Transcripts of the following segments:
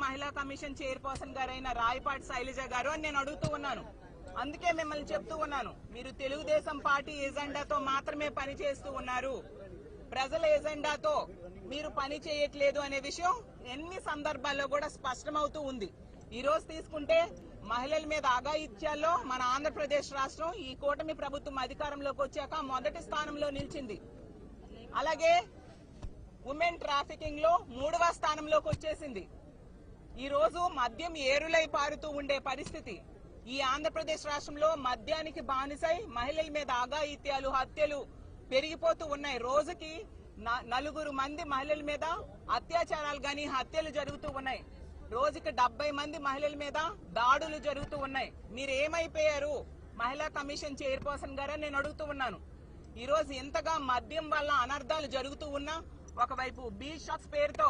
మహిళా commission chairperson గారైన రాయపాటి శైలజ గారు అని నేను అడుగుతూ ఉన్నాను. అందుకే మిమ్మల్ని చెప్తూ ఉన్నాను, మీరు తెలుగుదేశం పార్టీ ఎజెండాతో మాత్రమే పనిచేస్తూ ఉన్నారు, ప్రజల ఎజెండాతో మీరు పని చేయట్లేదు అనే విషయం ఎన్ని సందర్భాల్లో కూడా స్పష్టమవుతూ ఉంది. ఈ రోజు తీసుకుంటే మహిళల మీద అఘాయిత్యాల్లో మన ఆంధ్రప్రదేశ్ రాష్ట్రం ఈ కూటమి ప్రభుత్వం అధికారంలోకి వచ్చాక మొదటి స్థానంలో నిలిచింది. అలాగే ఉమెన్ ట్రాఫికింగ్ లో 3వ స్థానంలోకి వచ్చేసింది. ఈ రోజు మద్యం ఏరులై పారుతూ ఉండే పరిస్థితి. ఈ ఆంధ్రప్రదేశ్ రాష్ట్రంలో మద్యానికి బానిసై మహిళల మీద అఘాయిత్యాలు, హత్యలు పెరిగిపోతూ ఉన్నాయి. రోజుకి 4 మంది మహిళల మీద అత్యాచారాలు గాని హత్యలు జరుగుతూ ఉన్నాయి. రోజుకి 70 మంది మహిళల మీద దాడులు జరుగుతూ ఉన్నాయి. మీరు ఏమైపోయారు మహిళా కమిషన్ చైర్పర్సన్ గారని నేను అడుగుతూ ఉన్నాను. ఈ రోజు ఇంతగా మద్యం వల్ల అనర్థాలు జరుగుతూ ఉన్నా ఒకవైపు బీ షాప్స్ పేరుతో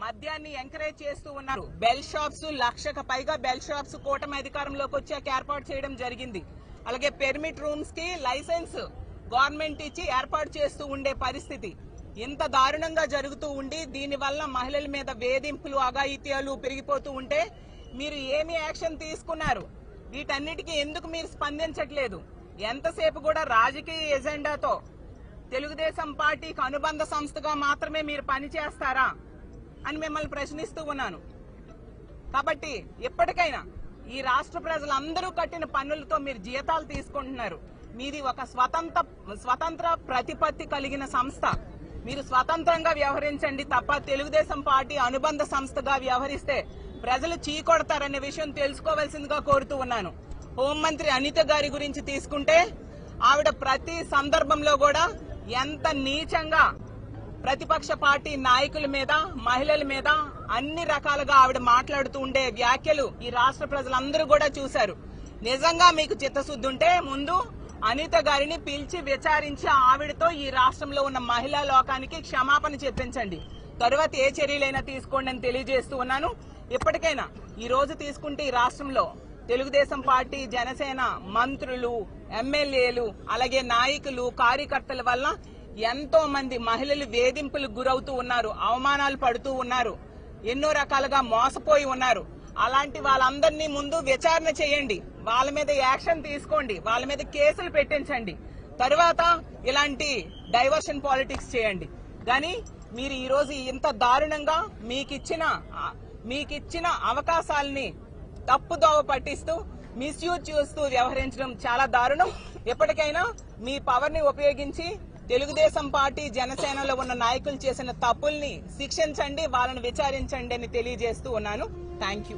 మద్యాన్ని ఎంకరేజ్ చేస్తూ ఉన్నారు. బెల్ షాప్స్ 1,00,000కు పైగా బెల్ షాప్స్ కూటమి అధికారంలోకి వచ్చాక ఏర్పాటు చేయడం జరిగింది. అలాగే పెర్మిట్ రూమ్స్ కి లైసెన్స్ గవర్నమెంట్ ఇచ్చి ఏర్పాటు చేస్తూ ఉండే పరిస్థితి. ఇంత దారుణంగా జరుగుతూ ఉండి దీనివల్ల మహిళల మీద వేధింపులు, అఘాయిత్యాలు పెరిగిపోతూ ఉంటే మీరు ఏమి యాక్షన్ తీసుకున్నారు? వీటన్నిటికీ ఎందుకు మీరు స్పందించట్లేదు? ఎంతసేపు కూడా రాజకీయ ఎజెండాతో తెలుగుదేశం పార్టీకి అనుబంధ సంస్థగా మాత్రమే మీరు పనిచేస్తారా అని మిమ్మల్ని ప్రశ్నిస్తూ ఉన్నాను. కాబట్టి ఎప్పటికైనా ఈ రాష్ట్ర ప్రజలందరూ కట్టిన పన్నులతో మీరు జీతాలు తీసుకుంటున్నారు. మీది ఒక స్వతంత్ర ప్రతిపత్తి కలిగిన సంస్థ. మీరు స్వతంత్రంగా వ్యవహరించండి తప్ప తెలుగుదేశం పార్టీ అనుబంధ సంస్థగా వ్యవహరిస్తే ప్రజలు చీకొడతారనే విషయం తెలుసుకోవాల్సిందిగా కోరుతూ ఉన్నాను. హోంమంత్రి అనిత గారి గురించి తీసుకుంటే ఆవిడ ప్రతి సందర్భంలో కూడా ఎంత నీచంగా ప్రతిపక్ష పార్టీ నాయకుల మీద, మహిళల మీద అన్ని రకాలుగా ఆవిడ మాట్లాడుతూ ఉండే వ్యాఖ్యలు ఈ రాష్ట్ర ప్రజలందరూ కూడా చూశారు. నిజంగా మీకు చిత్తశుద్ధి ఉంటే ముందు అనిత గారిని పిలిచి విచారించి ఆవిడతో ఈ రాష్ట్రంలో ఉన్న మహిళా లోకానికి క్షమాపణ చెప్పించండి. తరువాత ఏ చర్యలైనా తీసుకోండి అని తెలియజేస్తూ ఉన్నాను. ఇప్పటికైనా ఈ రోజు తీసుకుంటే ఈ రాష్ట్రంలో తెలుగుదేశం పార్టీ, జనసేన మంత్రులు, ఎమ్మెల్యేలు, అలాగే నాయకులు, కార్యకర్తల వల్ల ఎంతో మంది మహిళలు వేధింపులకు గురవుతూ ఉన్నారు, అవమానాలు పడుతూ ఉన్నారు, ఎన్నో రకాలుగా మోసపోయి ఉన్నారు. అలాంటి వాళ్ళందరినీ ముందు విచారణ చేయండి, వాళ్ళ మీద యాక్షన్ తీసుకోండి, వాళ్ళ మీద కేసులు పెట్టించండి. తరువాత ఇలాంటి డైవర్షన్ పాలిటిక్స్ చేయండి. కానీ మీరు ఈ రోజు ఇంత దారుణంగా మీకిచ్చిన అవకాశాలని తప్పుదోవ పట్టిస్తూ మిస్యూజ్ చేస్తూ వ్యవహరించడం చాలా దారుణం. ఎప్పటికైనా మీ పవర్ ని ఉపయోగించి తెలుగుదేశం పార్టీ, జనసేనలో ఉన్న నాయకులు చేసిన తప్పుల్ని శిక్షించండి, వాళ్ళని విచారించండి అని తెలియజేస్తూ ఉన్నాను. Thank you.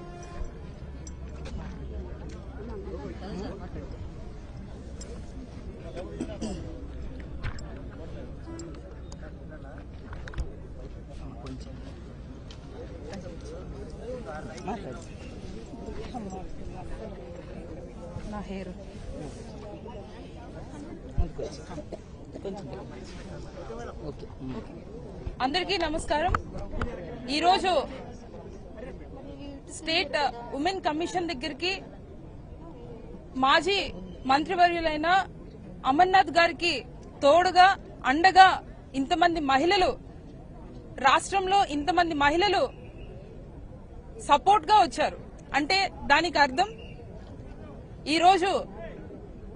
నా హెయిర్ అందరికీ నమస్కారం. ఈరోజు స్టేట్ ఉమెన్ కమిషన్ దగ్గరికి మాజీ మంత్రివర్యులైన అమర్నాథ్ గారికి తోడుగా, అండగా ఇంతమంది మహిళలు, రాష్ట్రంలో ఇంతమంది మహిళలు సపోర్ట్ గా వచ్చారు. అంటే దానికి అర్థం ఈరోజు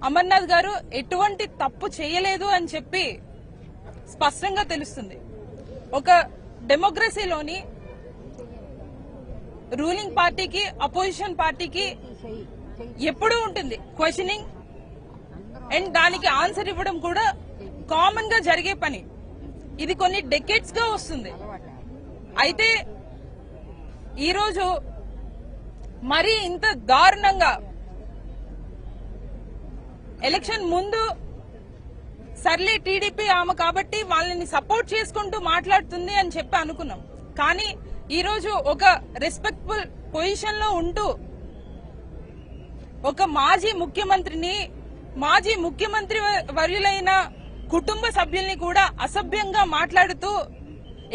అమర్నాథ్ గారు ఎటువంటి తప్పు చేయలేదు అని చెప్పి స్పష్టంగా తెలుస్తుంది. ఒక డెమోక్రసీలోని రూలింగ్ పార్టీకి, అపోజిషన్ పార్టీకి ఎప్పుడూ ఉంటుంది క్వశ్చనింగ్, అండ్ దానికి ఆన్సర్ ఇవ్వడం కూడా కామన్ గా జరిగే పని. ఇది కొన్ని డెకేడ్స్ గా వస్తుంది. అయితే ఈరోజు మరీ ఇంత దారుణంగా ఎలక్షన్ ముందు సర్లే టీడీపీ ఆమె కాబట్టి వాళ్ళని సపోర్ట్ చేసుకుంటూ మాట్లాడుతుంది అని చెప్పి అనుకున్నాం. కానీ ఈరోజు ఒక రెస్పెక్టబుల్ పొజిషన్ లో ఉంటూ ఒక మాజీ ముఖ్యమంత్రి వర్యులైన కుటుంబ సభ్యుల్ని కూడా అసభ్యంగా మాట్లాడుతూ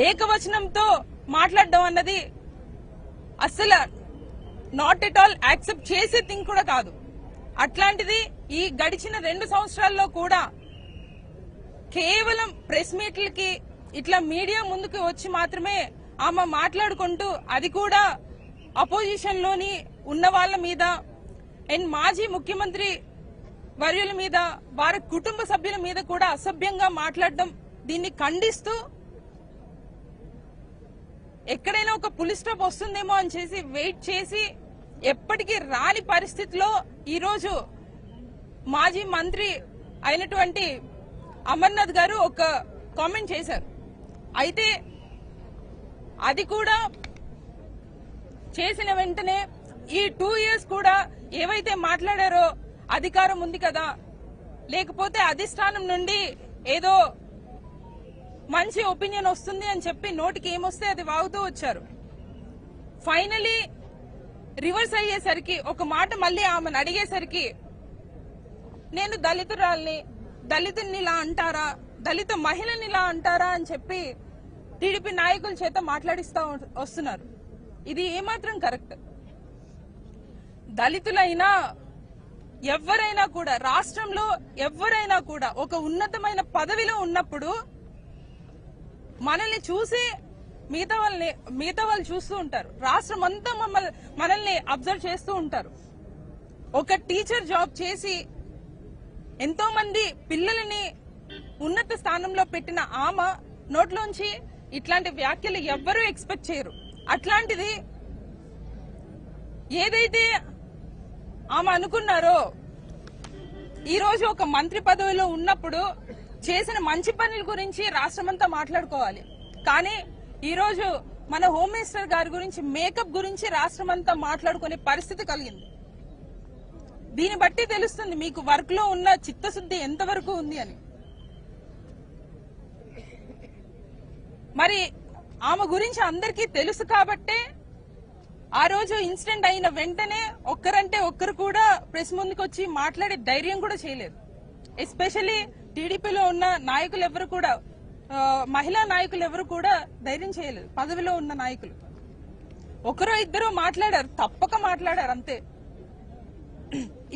ఏకవచనంతో మాట్లాడడం అన్నది అస్సలు నాట్ ఎట్ ఆల్ యాక్సెప్ట్ చేసే థింగ్ కూడా కాదు. అట్లాంటిది ఈ గడిచిన 2 సంవత్సరాల్లో కూడా కేవలం ప్రెస్ మీట్లకి ఇట్లా మీడియా ముందుకు వచ్చి మాత్రమే ఆమె మాట్లాడుకుంటూ, అది కూడా అపోజిషన్ లోని ఉన్న వాళ్ళ మీద అండ్ మాజీ ముఖ్యమంత్రి వర్యుల మీద వారి కుటుంబ సభ్యుల మీద కూడా అసభ్యంగా మాట్లాడడం, దీన్ని ఖండిస్తూ ఎక్కడైనా ఒక పులి స్టాప్ వస్తుందేమో అని చేసి వెయిట్ చేసి ఎప్పటికీ రాని పరిస్థితిలో ఈరోజు మాజీ మంత్రి అయినటువంటి అమర్నాథ్ గారు ఒక కామెంట్ చేశారు. అయితే అది కూడా చేసిన వెంటనే ఈ 2 years కూడా ఏవైతే మాట్లాడారో అధికారం ఉంది కదా, లేకపోతే అధిష్టానం నుండి ఏదో మంచి ఒపీనియన్ వస్తుంది అని చెప్పి నోటికి ఏమొస్తే అది వాగుతూ వచ్చారు. ఫైనలీ రివర్స్ అయ్యేసరికి ఒక మాట మళ్ళీ ఆమెను అడిగేసరికి నేను దళితురాల్ని, దళితుల్ని ఇలా అంటారా, దళిత మహిళని ఇలా అంటారా అని చెప్పి టీడీపీ నాయకుల చేత మాట్లాడిస్తా వస్తున్నారు. ఇది ఏమాత్రం కరెక్ట్? దళితులైనా ఎవరైనా కూడా, రాష్ట్రంలో ఎవరైనా కూడా ఒక ఉన్నతమైన పదవిలో ఉన్నప్పుడు మనల్ని చూసి మిగతా వాళ్ళు చూస్తూ ఉంటారు. రాష్ట్రం అంతా మనల్ని అబ్జర్వ్ చేస్తూ ఉంటారు. ఒక టీచర్ జాబ్ చేసి ఎంతో మంది పిల్లలని ఉన్నత స్థానంలో పెట్టిన ఆమె నోట్లోంచి ఇట్లాంటి వ్యాఖ్యలు ఎవ్వరూ ఎక్స్పెక్ట్ చేయరు. అట్లాంటిది ఏదైతే ఆమె అనుకున్నారో, ఈ రోజు ఒక మంత్రి పదవిలో ఉన్నప్పుడు చేసిన మంచి పనుల గురించి రాష్ట్రమంతా మాట్లాడుకోవాలి. కానీ ఈ రోజు మన హోమ్ మినిస్టర్ గారి గురించి, మేకప్ గురించి రాష్ట్రమంతా మాట్లాడుకునే పరిస్థితి కలిగింది. దీన్ని బట్టి తెలుస్తుంది మీకు వర్క్ లో ఉన్న చిత్తశుద్ధి ఎంతవరకు ఉంది అని. మరి ఆమె గురించి అందరికీ తెలుసు కాబట్టే ఆ రోజు ఇన్సిడెంట్ అయిన వెంటనే ఒక్కరంటే ఒక్కరు కూడా ప్రెస్ ముందుకు వచ్చి మాట్లాడే ధైర్యం కూడా చేయలేదు. ఎస్పెషల్లీ టీడీపీలో ఉన్న నాయకులు ఎవరు కూడా, మహిళా నాయకులు ఎవరు కూడా ధైర్యం చేయలేదు. పదవిలో ఉన్న నాయకులు ఒకరో ఇద్దరు మాట్లాడారు, తప్పక మాట్లాడారు అంతే.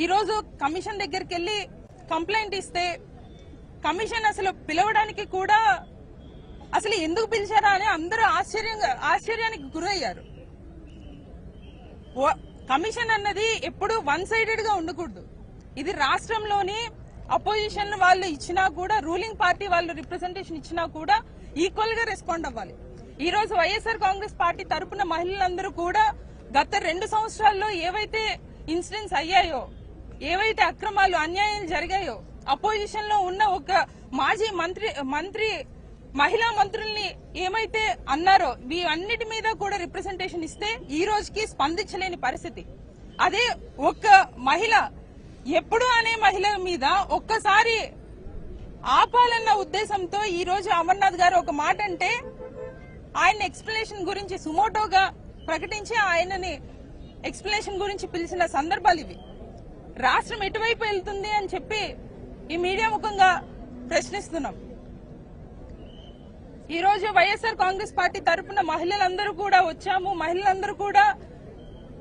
ఈ రోజు కమిషన్ దగ్గరికి వెళ్లి కంప్లైంట్ ఇస్తే కమిషన్ అసలు పిలవడానికి కూడా అసలు ఎందుకు పిలిచారా అని అందరూ ఆశ్చర్యానికి గురయ్యారు. కమిషన్ అన్నది ఎప్పుడు 1 sided గా ఉండకూడదు. ఇది రాష్ట్రంలోని అపోజిషన్ వాళ్ళు ఇచ్చినా కూడా, రూలింగ్ పార్టీ వాళ్ళు రిప్రజెంటేషన్ ఇచ్చినా కూడా ఈక్వల్ గా రెస్పాండ్ అవ్వాలి. ఈ రోజు వైఎస్ఆర్ కాంగ్రెస్ పార్టీ తరపున మహిళలందరూ కూడా గత 2 సంవత్సరాల్లో ఏవైతే ఇన్సిడెంట్స్ అయ్యాయో, ఏవైతే అక్రమాలు అన్యాయాలు జరిగాయో, అపోజిషన్ లో ఉన్న ఒక మాజీ మంత్రి మహిళా మంత్రుల్ని ఏమైతే అన్నారో వీటన్నిటి మీద కూడా రిప్రజెంటేషన్ ఇస్తే ఈ రోజుకి స్పందించలేని పరిస్థితి. అదే ఒక్క మహిళ, ఎప్పుడు అనే మహిళ మీద ఒక్కసారి ఆపాలన్న ఉద్దేశంతో ఈ రోజు అమర్నాథ్ గారు ఒక మాట అంటే ఆయన ఎక్స్ప్లెనేషన్ గురించి సుమోటోగా ప్రకటించి ఆయనని ఎక్స్ప్లెనేషన్ గురించి పిలిచిన సందర్భాలు ఇవి. రాష్ట్రం ఎటువైపు వెళ్తుంది అని చెప్పి ఈ మీడియా ముఖంగా ప్రశ్నిస్తున్నాం. ఈ రోజు వైఎస్ఆర్ కాంగ్రెస్ పార్టీ తరఫున మహిళలందరూ కూడా వచ్చాము, మహిళలందరూ కూడా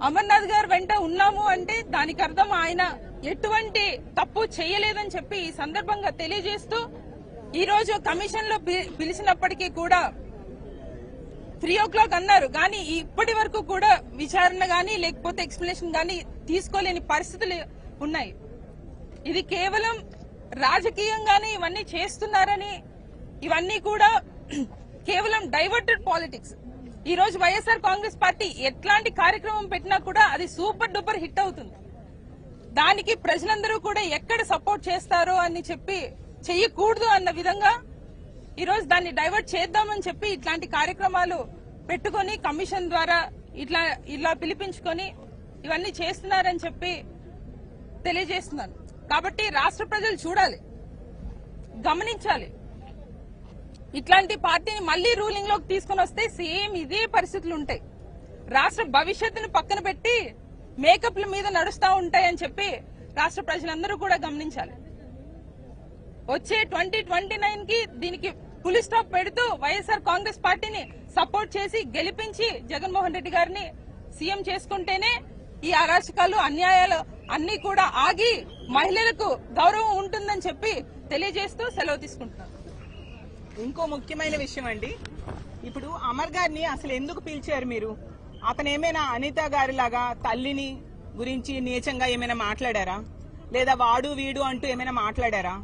అమర్నాథ్ గారు వెంట ఉన్నాము అంటే దానికి అర్థం ఆయన ఎటువంటి తప్పు చేయలేదని చెప్పి ఈ సందర్భంగా తెలియజేస్తూ, ఈ రోజు కమిషన్ లో పిలిచినప్పటికీ కూడా 3 o'clock అన్నారు, కానీ ఇప్పటి వరకు కూడా విచారణ గానీ లేకపోతే ఎక్స్ప్లెనేషన్ గానీ తీసుకోలేని పరిస్థితులు ఉన్నాయి. ఇది కేవలం రాజకీయంగానే ఇవన్నీ చేస్తున్నారని, ఇవన్నీ కూడా కేవలం డైవర్టెడ్ పాలిటిక్స్. ఈ రోజు వైఎస్ఆర్ కాంగ్రెస్ పార్టీ ఎట్లాంటి కార్యక్రమం పెట్టినా కూడా అది సూపర్ డూపర్ హిట్ అవుతుంది. దానికి ప్రజలందరూ కూడా ఎక్కడ సపోర్ట్ చేస్తారో అని చెప్పి చెయ్యకూడదు అన్న విధంగా ఈ రోజు దాన్ని డైవర్ట్ చేద్దామని చెప్పి ఇట్లాంటి కార్యక్రమాలు పెట్టుకుని కమిషన్ ద్వారా ఇలా పిలిపించుకొని ఇవన్నీ చేస్తున్నారని చెప్పి తెలియజేస్తున్నాను. కాబట్టి రాష్ట్ర ప్రజలు చూడాలి, గమనించాలి. ఇట్లాంటి పార్టీని మళ్లీ రూలింగ్ లోకి తీసుకుని వస్తే సేమ్ ఇదే పరిస్థితులు ఉంటాయి. రాష్ట్ర భవిష్యత్తును పక్కన పెట్టి మేకప్ల మీద నడుస్తా ఉంటాయని చెప్పి రాష్ట్ర ప్రజలందరూ కూడా గమనించాలి. వచ్చే 2029 కి దీనికి పులి స్టాప్ పెడుతూ వైఎస్ఆర్ కాంగ్రెస్ పార్టీని సపోర్ట్ చేసి గెలిపించి జగన్మోహన్ రెడ్డి గారిని సీఎం చేసుకుంటేనే ఈ అరాచకాలు, అన్యాయాలు అన్ని కూడా ఆగి మహిళలకు గౌరవం ఉంటుందని చెప్పి తెలియజేస్తూ సెలవు తీసుకుంటున్నాను. ఇంకో ముఖ్యమైన విషయం అండి, ఇప్పుడు అమర్ గారిని అసలు ఎందుకు పిలిచారు మీరు? అతను ఏమైనా అనిత గారి లాగా తల్లిని గురించి నీచంగా ఏమైనా మాట్లాడారా? లేదా వాడు వీడు అంటూ ఏమైనా మాట్లాడారా?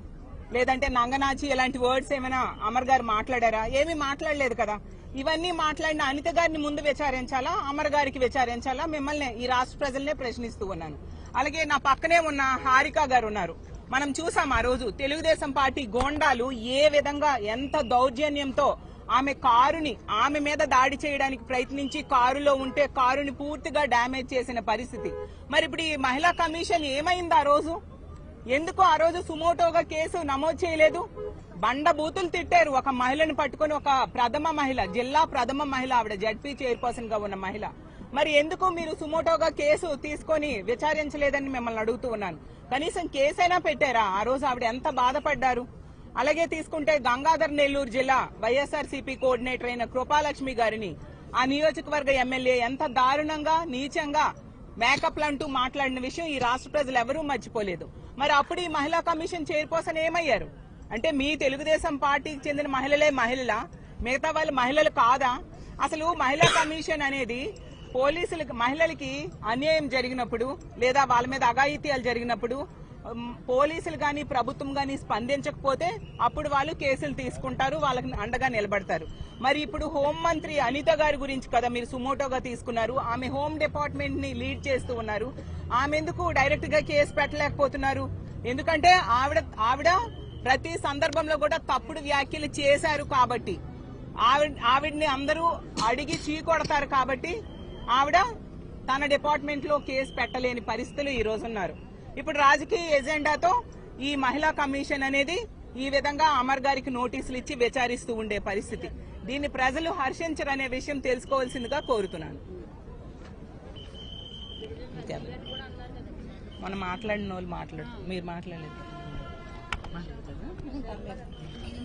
లేదంటే నంగనాచి ఇలాంటి వర్డ్స్ ఏమైనా అమర్ గారు మాట్లాడారా? ఏమీ మాట్లాడలేదు కదా. ఇవన్నీ మాట్లాడిన అనిత గారిని ముందు విచారించాలా, అమర్ గారికి విచారించాలా? మిమ్మల్ని ఈ రాష్ట్ర ప్రజలనే ప్రశ్నిస్తూ ఉన్నాను. అలాగే నా పక్కనే ఉన్న హారిక గారు ఉన్నారు. మనం చూసాం ఆ రోజు తెలుగుదేశం పార్టీ గోండాలు ఏ విధంగా ఎంత దౌర్జన్యంతో ఆమె మీద దాడి చేయడానికి ప్రయత్నించి కారులో ఉంటే కారుని పూర్తిగా డ్యామేజ్ చేసిన పరిస్థితి. మరి ఇప్పుడు ఈ మహిళా కమిషన్ ఏమైంది ఆ రోజు? ఎందుకు ఆ రోజు సుమోటోగా కేసు నమోదు చేయలేదు? బండ బూతులు తిట్టారు ఒక మహిళను పట్టుకొని, ఒక జిల్లా ప్రథమ మహిళ, ఆవిడ జడ్పీ చైర్పర్సన్ గా ఉన్న మహిళ. మరి ఎందుకు మీరు సుమోటోగా కేసు తీసుకొని విచారించలేదని మిమ్మల్ని అడుగుతూ ఉన్నాను. కనీసం కేసైనా పెట్టారా? ఆ రోజు ఆవిడ ఎంత బాధపడ్డారు. అలాగే తీసుకుంటే గంగాధర్ నెల్లూరు జిల్లా వైఎస్ఆర్సీపీ కోఆర్డినేటర్ అయిన కృపాలక్ష్మి గారిని ఆ నియోజకవర్గ ఎమ్మెల్యే ఎంత దారుణంగా నీచంగా మేకప్లు అంటూ మాట్లాడిన విషయం ఈ రాష్ట్ర ప్రజలు ఎవరూ మర్చిపోలేదు. మరి అప్పుడు ఈ మహిళా కమిషన్ చైర్పర్సన్ ఏమయ్యారు? అంటే మీ తెలుగుదేశం పార్టీకి చెందిన మహిళలా? మిగతా వాళ్ళు మహిళలు కాదా? అసలు మహిళా కమిషన్ అనేది మహిళలకి అన్యాయం జరిగినప్పుడు లేదా వాళ్ళ మీద అఘాయిత్యాలు జరిగినప్పుడు పోలీసులు గాని ప్రభుత్వం గాని స్పందించకపోతే అప్పుడు వాళ్ళు కేసులు తీసుకుంటారు, వాళ్ళకి అండగా నిలబడతారు. మరి ఇప్పుడు హోంమంత్రి అనిత గారి గురించి కదా మీరు సుమోటోగా తీసుకున్నారు. ఆమె హోమ్ డిపార్ట్మెంట్ ని లీడ్ చేస్తూ ఉన్నారు. ఆమె ఎందుకు డైరెక్ట్ గా కేసు పెట్టలేకపోతున్నారు? ఎందుకంటే ఆవిడ ప్రతి సందర్భంలో కూడా తప్పుడు వ్యాఖ్యలు చేశారు కాబట్టి, ఆవిడ్ని అందరూ అడిగి చీకొడతారు కాబట్టి ఆవిడ తన డిపార్ట్మెంట్ లో కేసు పెట్టలేని పరిస్థితులు ఈ రోజు ఉన్నారు. ఇప్పుడు రాజకీయ ఎజెండాతో ఈ మహిళా కమిషన్ అనేది ఈ విధంగా అమర్ గారికి నోటీసులు ఇచ్చి విచారిస్తూ ఉండే పరిస్థితి. దీన్ని ప్రజలు హర్షించరనే విషయం తెలుసుకోవాల్సిందిగా కోరుతున్నాను. మనం మాట్లాడిన వాళ్ళు మీరు మాట్లాడలేదు.